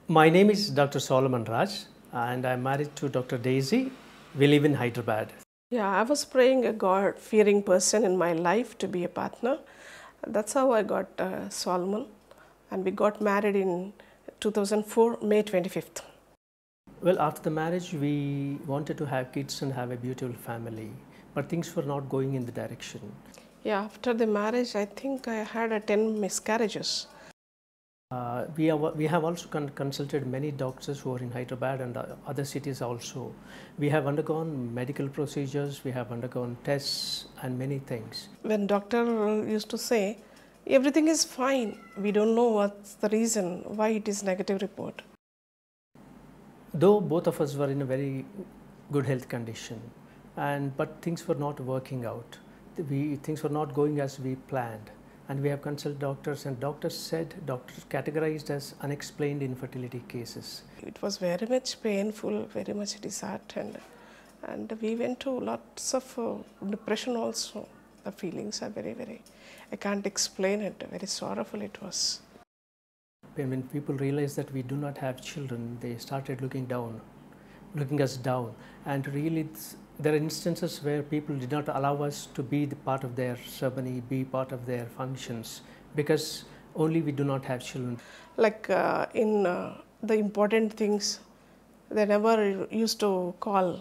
My name is Dr. Solomon Raj and I'm married to Dr. Daisy. We live in Hyderabad. Yeah, I was praying a God-fearing person in my life to be a partner. That's how I got Solomon, and we got married in 2004, May 25th. Well, after the marriage, we wanted to have kids and have a beautiful family, but things were not going in the direction. Yeah, after the marriage, I think I had 10 miscarriages. We have also consulted many doctors who are in Hyderabad and other cities also. We have undergone medical procedures, we have undergone tests and many things. When doctor used to say, everything is fine, we don't know what's the reason why it is negative report. Though both of us were in a very good health condition, but things were not working out. Things were not going as we planned, and we have consulted doctors, and doctors categorized as unexplained infertility cases. It was very much painful, very much disheartened, and we went to lots of depression also. The feelings are very, I can't explain it, very sorrowful it was. When people realized that we do not have children, they started looking us down, and really there are instances where people did not allow us to be the part of their ceremony, be part of their functions, because only we do not have children. Like in the important things, they never used to call,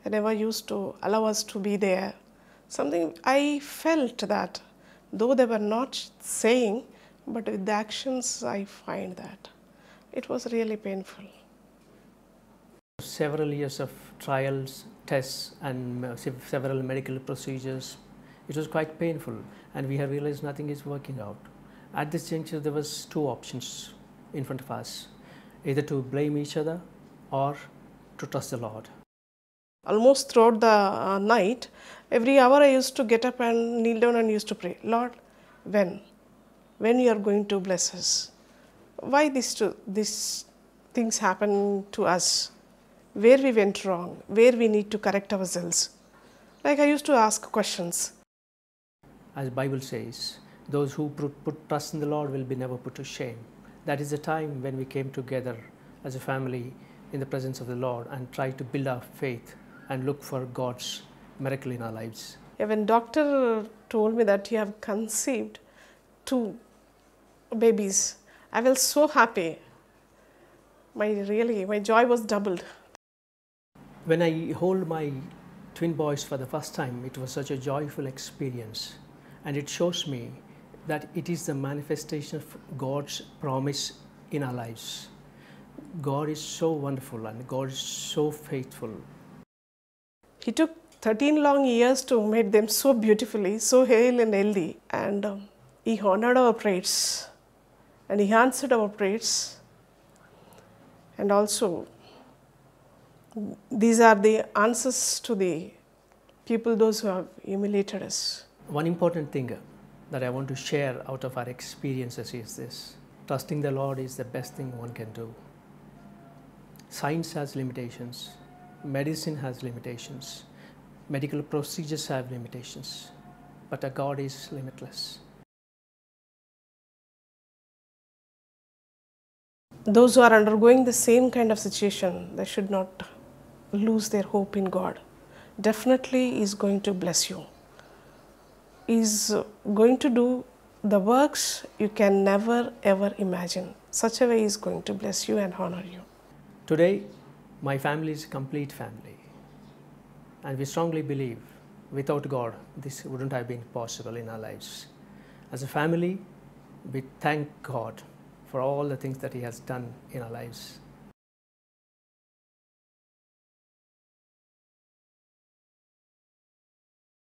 they never used to allow us to be there. Something I felt that, though they were not saying, but with the actions I find that it was really painful. Several years of trials, tests and several medical procedures, it was quite painful, and we have realized nothing is working out. At this juncture there was two options in front of us, either to blame each other or to trust the Lord. Almost throughout the night, every hour I used to get up and kneel down and used to pray, Lord, when you are going to bless us, why these things happen to us, where we went wrong, where we need to correct ourselves. Like I used to ask questions. As the Bible says, those who put trust in the Lord will be never put to shame. That is the time when we came together as a family in the presence of the Lord and tried to build our faith and look for God's miracle in our lives. When doctor told me that you have conceived 2 babies, I was so happy. My joy was doubled. When I hold my twin boys for the first time, it was such a joyful experience, and it shows me that it is the manifestation of God's promise in our lives. God is so wonderful and God is so faithful. He took 13 long years to make them so beautifully, so hale and healthy, and He honored our prayers and He answered our prayers. And also, these are the answers to the people, those who have humiliated us. One important thing that I want to share out of our experiences is this: trusting the Lord is the best thing one can do. Science has limitations, medicine has limitations, medical procedures have limitations, but our God is limitless. Those who are undergoing the same kind of situation, they should not lose their hope in God. Definitely He is going to bless you. He is going to do the works you can never ever imagine. Such a way He is going to bless you and honor you. Today, my family is a complete family, and we strongly believe without God, this wouldn't have been possible in our lives. As a family, we thank God for all the things that He has done in our lives.